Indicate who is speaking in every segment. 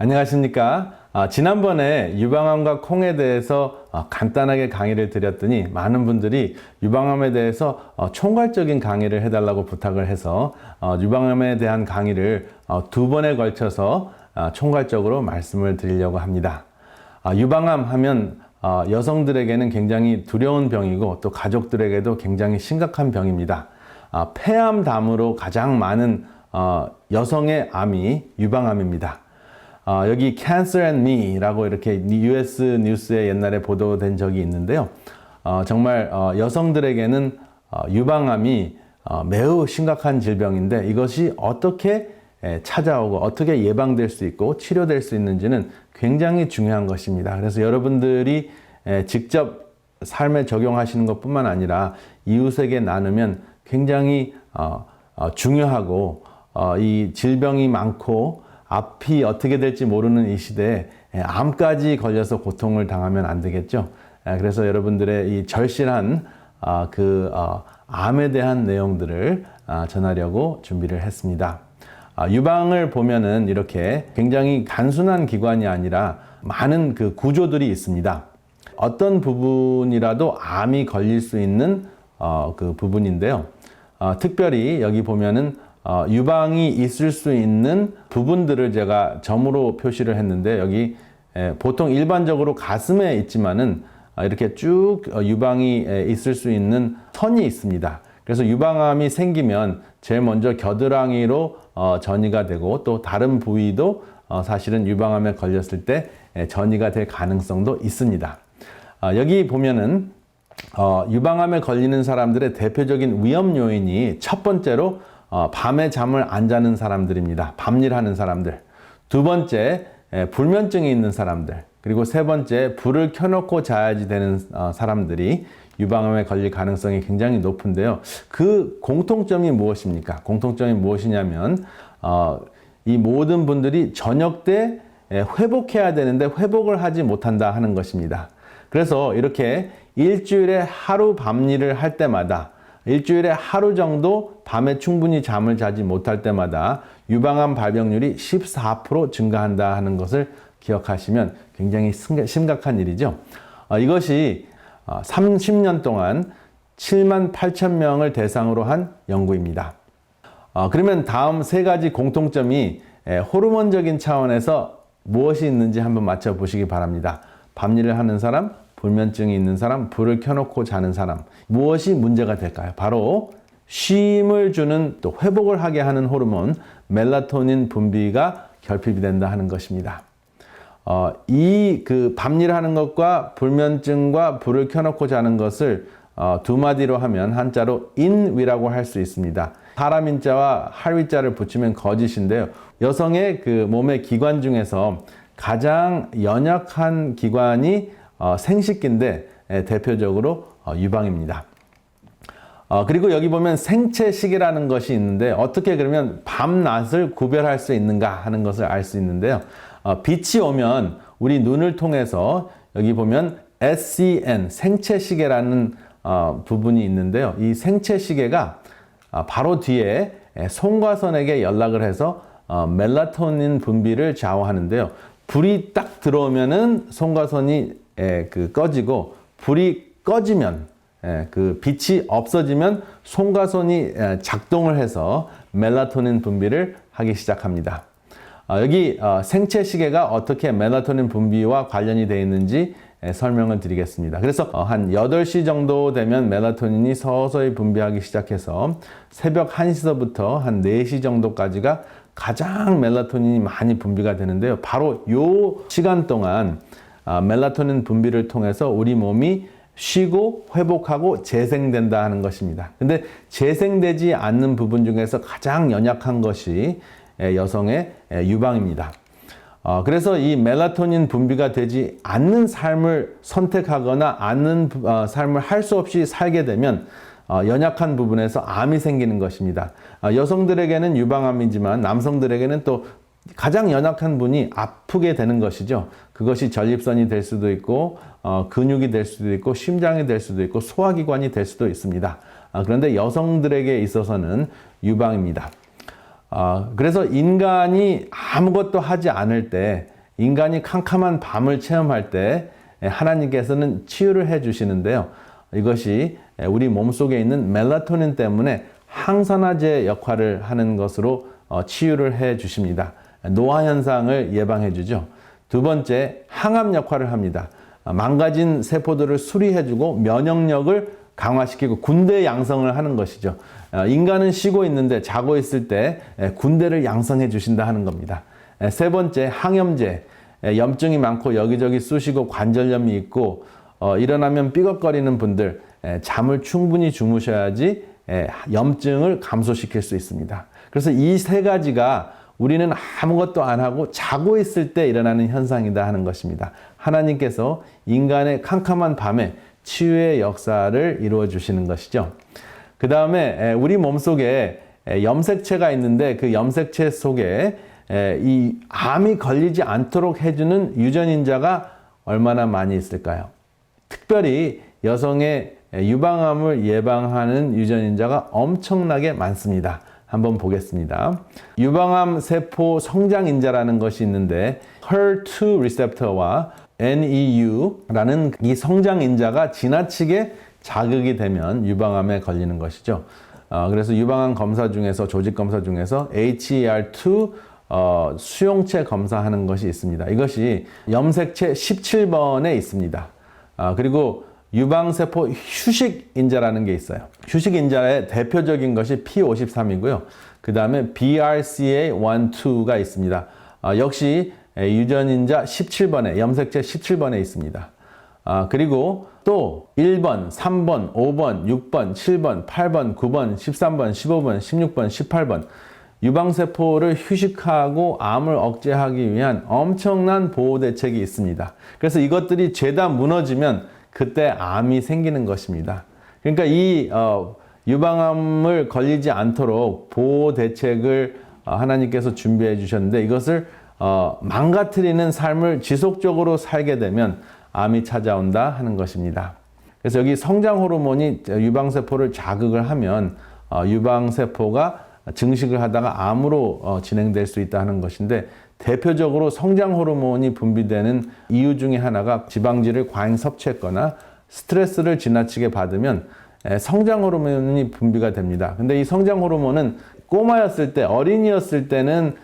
Speaker 1: 안녕하십니까. 지난번에 유방암과 콩에 대해서 간단하게 강의를 드렸더니 많은 분들이 유방암에 대해서 총괄적인 강의를 해달라고 부탁을 해서 유방암에 대한 강의를 2번에 걸쳐서 총괄적으로 말씀을 드리려고 합니다. 유방암 하면 여성들에게는 굉장히 두려운 병이고 또 가족들에게도 굉장히 심각한 병입니다. 폐암 다음으로 가장 많은 여성의 암이 유방암입니다. 여기 Cancer and Me라고 이렇게 US 뉴스에 옛날에 보도된 적이 있는데요. 정말 여성들에게는 유방암이 매우 심각한 질병인데 이것이 어떻게 찾아오고 어떻게 예방될 수 있고 치료될 수 있는지는 굉장히 중요한 것입니다. 그래서 여러분들이 직접 삶에 적용하시는 것뿐만 아니라 이웃에게 나누면 굉장히 중요하고 이 질병이 많고 앞이 어떻게 될지 모르는 이 시대에 암까지 걸려서 고통을 당하면 안 되겠죠. 그래서 여러분들의 이 절실한 암에 대한 내용들을 전하려고 준비를 했습니다. 유방을 보면은 이렇게 굉장히 단순한 기관이 아니라 많은 그 구조들이 있습니다. 어떤 부분이라도 암이 걸릴 수 있는 그 부분인데요. 특별히 여기 보면은 유방이 있을 수 있는 부분들을 제가 점으로 표시를 했는데 여기 보통 일반적으로 가슴에 있지만은 이렇게 쭉 유방이 있을 수 있는 선이 있습니다. 그래서 유방암이 생기면 제일 먼저 겨드랑이로 전이가 되고 또 다른 부위도 사실은 유방암에 걸렸을 때 전이가 될 가능성도 있습니다. 여기 보면은 유방암에 걸리는 사람들의 대표적인 위험 요인이 첫 번째로 밤에 잠을 안 자는 사람들입니다. 밤일하는 사람들. 두 번째, 불면증이 있는 사람들. 그리고 세 번째, 불을 켜놓고 자야지 되는 사람들이 유방암에 걸릴 가능성이 굉장히 높은데요. 그 공통점이 무엇입니까? 공통점이 무엇이냐면 이 모든 분들이 저녁 때 회복해야 되는데 회복을 하지 못한다 하는 것입니다. 그래서 이렇게 일주일에 하루 밤일을 할 때마다 일주일에 하루 정도 밤에 충분히 잠을 자지 못할 때마다 유방암 발병률이 14% 증가한다 하는 것을 기억하시면 굉장히 심각한 일이죠. 이것이 30년 동안 7만 8천 명을 대상으로 한 연구입니다. 그러면 다음 세 가지 공통점이 호르몬적인 차원에서 무엇이 있는지 한번 맞춰보시기 바랍니다. 밤일을 하는 사람, 불면증이 있는 사람, 불을 켜놓고 자는 사람. 무엇이 문제가 될까요? 바로 쉼을 주는 또 회복을 하게 하는 호르몬 멜라토닌 분비가 결핍이 된다 하는 것입니다. 이 밤일 하는 것과 불면증과 불을 켜놓고 자는 것을 두 마디로 하면 한자로 인위라고 할 수 있습니다. 사람 인자와 할위자를 붙이면 거짓인데요. 여성의 그 몸의 기관 중에서 가장 연약한 기관이 생식기인데 대표적으로 유방입니다. 그리고 여기 보면 생체시계라는 것이 있는데 어떻게 그러면 밤낮을 구별할 수 있는가 하는 것을 알 수 있는데요. 빛이 오면 우리 눈을 통해서 여기 보면 SCN 생체시계라는 부분이 있는데요. 이 생체시계가 바로 뒤에 송과선에게 연락을 해서 멜라토닌 분비를 좌우하는데요. 불이 딱 들어오면은 송과선이 꺼지고 불이 꺼지면 그 빛이 없어지면 송과선이 작동을 해서 멜라토닌 분비를 하기 시작합니다. 여기 생체시계가 어떻게 멜라토닌 분비와 관련이 되어 있는지 설명을 드리겠습니다. 그래서 한 8시 정도 되면 멜라토닌이 서서히 분비하기 시작해서 새벽 1시서부터 한 4시 정도까지가 가장 멜라토닌이 많이 분비가 되는데요. 바로 이 시간 동안 멜라토닌 분비를 통해서 우리 몸이 쉬고 회복하고 재생된다 하는 것입니다. 근데 재생되지 않는 부분 중에서 가장 연약한 것이 여성의 유방입니다. 그래서 이 멜라토닌 분비가 되지 않는 삶을 선택하거나 않는 삶을 할 수 없이 살게 되면 연약한 부분에서 암이 생기는 것입니다. 여성들에게는 유방암이지만 남성들에게는 또 가장 연약한 분이 아프게 되는 것이죠. 그것이 전립선이 될 수도 있고 근육이 될 수도 있고 심장이 될 수도 있고 소화기관이 될 수도 있습니다. 그런데 여성들에게 있어서는 유방입니다. 그래서 인간이 아무것도 하지 않을 때, 인간이 캄캄한 밤을 체험할 때 하나님께서는 치유를 해 주시는데요. 이것이 우리 몸속에 있는 멜라토닌 때문에 항산화제 역할을 하는 것으로 치유를 해 주십니다. 노화 현상을 예방해 주죠. 두 번째, 항암 역할을 합니다. 망가진 세포들을 수리해 주고 면역력을 강화시키고 군대 양성을 하는 것이죠. 인간은 쉬고 있는데 자고 있을 때 군대를 양성해 주신다 하는 겁니다. 세 번째, 항염제. 염증이 많고 여기저기 쑤시고 관절염이 있고 일어나면 삐걱거리는 분들, 잠을 충분히 주무셔야지 염증을 감소시킬 수 있습니다. 그래서 이 세 가지가 우리는 아무것도 안 하고 자고 있을 때 일어나는 현상이다 하는 것입니다. 하나님께서 인간의 캄캄한 밤에 치유의 역사를 이루어 주시는 것이죠. 그 다음에 우리 몸속에 염색체가 있는데 그 염색체 속에 이 암이 걸리지 않도록 해주는 유전인자가 얼마나 많이 있을까요? 특별히 여성의 유방암을 예방하는 유전인자가 엄청나게 많습니다. 한번 보겠습니다. 유방암 세포 성장인자라는 것이 있는데 HER2 리셉터와 NEU라는 이 성장인자가 지나치게 자극이 되면 유방암에 걸리는 것이죠. 그래서 유방암 검사 중에서 조직 검사 중에서 HER2 수용체 검사하는 것이 있습니다. 이것이 염색체 17번에 있습니다. 그리고 유방세포 휴식인자라는 게 있어요. 휴식인자의 대표적인 것이 P53이고요. 그 다음에 BRCA1, 2가 있습니다. 역시 유전인자 17번에, 염색체 17번에 있습니다. 그리고 또 1번, 3번, 5번, 6번, 7번, 8번, 9번, 13번, 15번, 16번, 18번 유방세포를 휴식하고 암을 억제하기 위한 엄청난 보호대책이 있습니다. 그래서 이것들이 죄다 무너지면 그때 암이 생기는 것입니다. 그러니까 이 유방암을 걸리지 않도록 보호대책을 하나님께서 준비해 주셨는데 이것을 망가뜨리는 삶을 지속적으로 살게 되면 암이 찾아온다 하는 것입니다. 그래서 여기 성장 호르몬이 유방세포를 자극을 하면 유방세포가 증식을 하다가 암으로 진행될 수 있다 하는 것인데 대표적으로 성장 호르몬이 분비되는 이유 중에 하나가 지방질을 과잉 섭취했거나 스트레스를 지나치게 받으면 성장 호르몬이 분비가 됩니다. 근데 이 성장 호르몬은 꼬마였을 때, 어린이였을 때는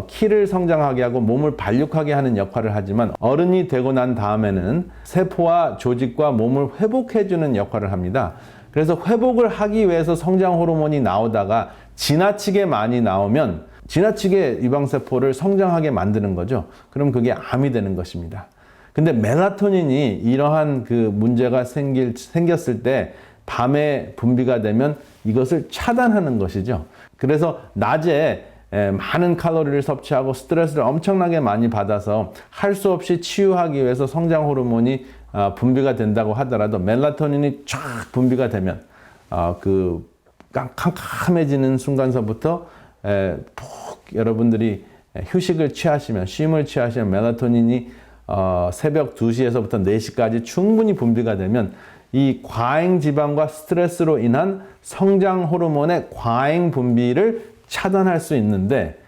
Speaker 1: 키를 성장하게 하고 몸을 발육하게 하는 역할을 하지만 어른이 되고 난 다음에는 세포와 조직과 몸을 회복해주는 역할을 합니다. 그래서 회복을 하기 위해서 성장 호르몬이 나오다가 지나치게 많이 나오면 지나치게 유방세포를 성장하게 만드는 거죠. 그럼 그게 암이 되는 것입니다. 근데 멜라토닌이 이러한 그 문제가 생겼을 때 밤에 분비가 되면 이것을 차단하는 것이죠. 그래서 낮에 많은 칼로리를 섭취하고 스트레스를 엄청나게 많이 받아서 할 수 없이 치유하기 위해서 성장 호르몬이 분비가 된다고 하더라도 멜라토닌이 쫙 분비가 되면 그 캄캄해지는 순간서부터 여러분들이 휴식을 취하시면 쉼을 취하시면 멜라토닌이 새벽 2시에서부터 4시까지 충분히 분비가 되면 이 과잉 지방과 스트레스로 인한 성장 호르몬의 과잉 분비를 차단할 수 있는데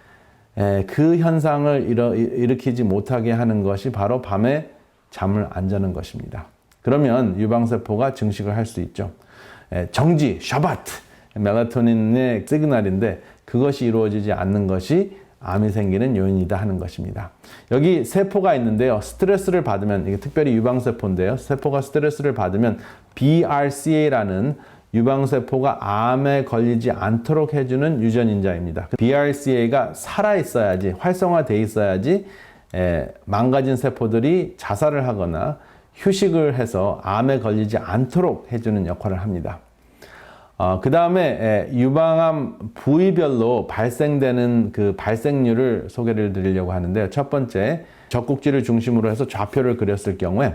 Speaker 1: 그 현상을 일으키지 못하게 하는 것이 바로 밤에 잠을 안 자는 것입니다. 그러면 유방세포가 증식을 할 수 있죠. 정지, 샤바트, 멜라토닌의 시그널인데 그것이 이루어지지 않는 것이 암이 생기는 요인이다 하는 것입니다. 여기 세포가 있는데요. 스트레스를 받으면, 이게 특별히 유방세포인데요. 세포가 스트레스를 받으면 BRCA라는 유방세포가 암에 걸리지 않도록 해주는 유전인자입니다. BRCA가 살아있어야지, 활성화되어 있어야지 망가진 세포들이 자살을 하거나 휴식을 해서 암에 걸리지 않도록 해주는 역할을 합니다. 그 다음에 유방암 부위별로 발생되는 그 발생률을 소개를 드리려고 하는데요. 첫 번째, 젖꼭지를 중심으로 해서 좌표를 그렸을 경우에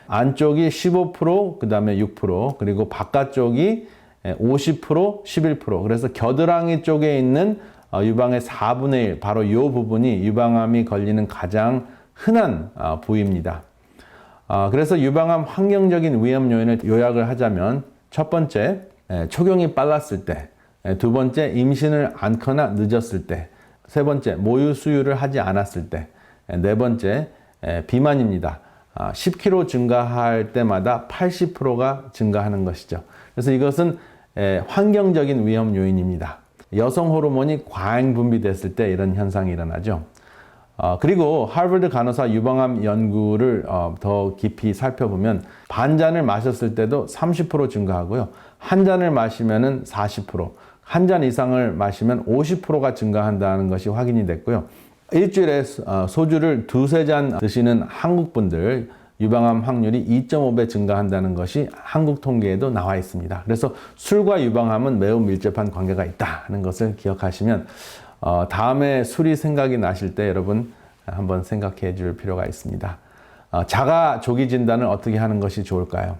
Speaker 1: 안쪽이 15%, 그 다음에 6%, 그리고 바깥쪽이 50%, 11%. 그래서 겨드랑이 쪽에 있는 유방의 4분의 1, 바로 이 부분이 유방암이 걸리는 가장 흔한 부위입니다. 그래서 유방암 환경적인 위험 요인을 요약을 하자면 첫 번째, 초경이 빨랐을 때, 두 번째, 임신을 않거나 늦었을 때. 세 번째, 모유 수유를 하지 않았을 때. 네 번째, 비만입니다. 10kg 증가할 때마다 80%가 증가하는 것이죠. 그래서 이것은 환경적인 위험 요인입니다. 여성 호르몬이 과잉 분비됐을 때 이런 현상이 일어나죠. 그리고 하버드 간호사 유방암 연구를 더 깊이 살펴보면 반잔을 마셨을 때도 30% 증가하고요. 한 잔을 마시면은 40%, 한 잔 이상을 마시면 50%가 증가한다는 것이 확인이 됐고요. 일주일에 소주를 두세 잔 드시는 한국 분들 유방암 확률이 2.5배 증가한다는 것이 한국 통계에도 나와 있습니다. 그래서 술과 유방암은 매우 밀접한 관계가 있다는 것을 기억하시면 다음에 술이 생각이 나실 때 여러분 한번 생각해 줄 필요가 있습니다. 자가 조기 진단을 어떻게 하는 것이 좋을까요?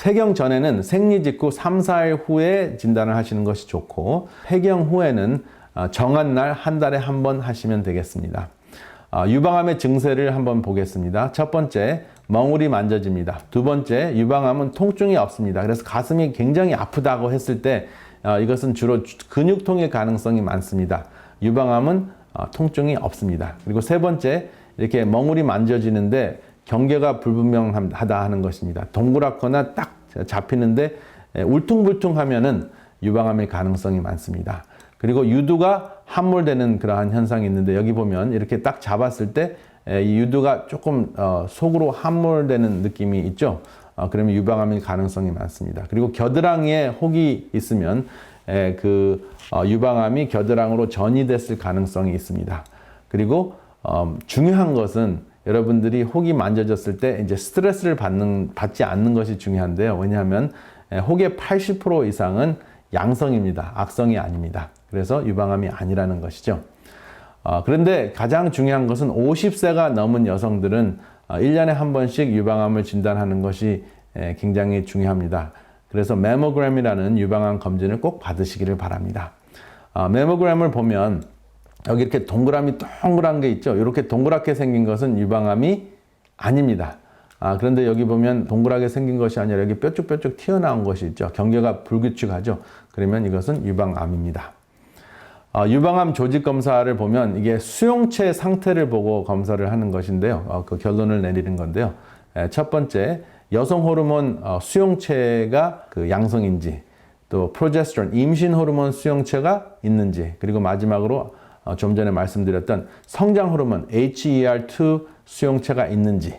Speaker 1: 폐경 전에는 생리 직후 3, 4일 후에 진단을 하시는 것이 좋고 폐경 후에는 정한 날 한 달에 한 번 하시면 되겠습니다. 유방암의 증세를 한번 보겠습니다. 첫 번째, 멍울이 만져집니다. 두 번째, 유방암은 통증이 없습니다. 그래서 가슴이 굉장히 아프다고 했을 때 이것은 주로 근육통의 가능성이 많습니다. 유방암은 통증이 없습니다. 그리고 세 번째, 이렇게 멍울이 만져지는데 경계가 불분명하다 하는 것입니다. 동그랗거나 딱 잡히는데 울퉁불퉁하면은 유방암의 가능성이 많습니다. 그리고 유두가 함몰되는 그러한 현상이 있는데 여기 보면 이렇게 딱 잡았을 때 이 유두가 조금 속으로 함몰되는 느낌이 있죠. 그러면 유방암의 가능성이 많습니다. 그리고 겨드랑이에 혹이 있으면 유방암이 겨드랑이로 전이됐을 가능성이 있습니다. 그리고 중요한 것은 여러분들이 혹이 만져졌을 때 이제 스트레스를 받지 않는 것이 중요한데요. 왜냐하면 혹의 80% 이상은 양성입니다. 악성이 아닙니다. 그래서 유방암이 아니라는 것이죠. 그런데 가장 중요한 것은 50세가 넘은 여성들은 1년에 한 번씩 유방암을 진단하는 것이 굉장히 중요합니다. 그래서 매모그램이라는 유방암 검진을 꼭 받으시기를 바랍니다. 매모그램을 보면 여기 이렇게 동그라미 동그란 게 있죠. 이렇게 동그랗게 생긴 것은 유방암이 아닙니다. 그런데 여기 보면 동그랗게 생긴 것이 아니라 여기 뾰족뾰족 튀어나온 것이 있죠. 경계가 불규칙하죠. 그러면 이것은 유방암입니다. 유방암 조직 검사를 보면 이게 수용체 상태를 보고 검사를 하는 것인데요. 그 결론을 내리는 건데요. 첫 번째, 여성 호르몬 수용체가 그 양성인지, 또 프로제스테론 임신 호르몬 수용체가 있는지, 그리고 마지막으로 좀 전에 말씀드렸던 성장 호르몬 HER2 수용체가 있는지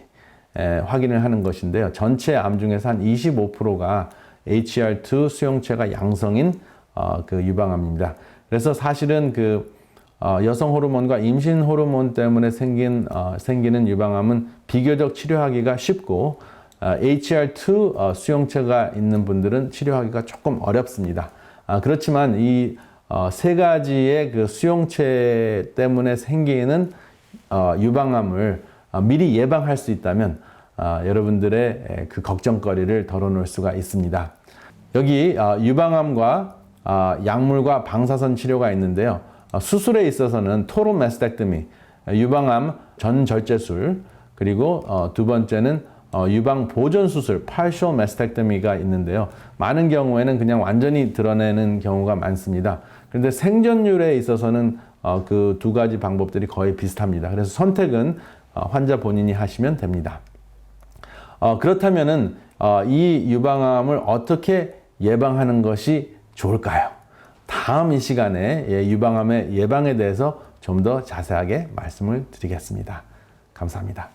Speaker 1: 확인을 하는 것인데요. 전체 암 중에서 한 25%가 HER2 수용체가 양성인 그 유방암입니다. 그래서 사실은 여성 호르몬과 임신 호르몬 때문에 생기는 유방암은 비교적 치료하기가 쉽고 HER2 수용체가 있는 분들은 치료하기가 조금 어렵습니다. 그렇지만 이 세 가지의 그 수용체 때문에 생기는 유방암을 미리 예방할 수 있다면 여러분들의 그 걱정거리를 덜어놓을 수가 있습니다. 여기 유방암과 약물과 방사선 치료가 있는데요. 수술에 있어서는 토로마스텍토미, 유방암 전절제술, 그리고 두 번째는 유방 보존 수술, partial mastectomy가 있는데요. 많은 경우에는 그냥 완전히 드러내는 경우가 많습니다. 그런데 생존율에 있어서는 그 두 가지 방법들이 거의 비슷합니다. 그래서 선택은 환자 본인이 하시면 됩니다. 그렇다면은 이 유방암을 어떻게 예방하는 것이 좋을까요? 다음 이 시간에 유방암의 예방에 대해서 좀 더 자세하게 말씀을 드리겠습니다. 감사합니다.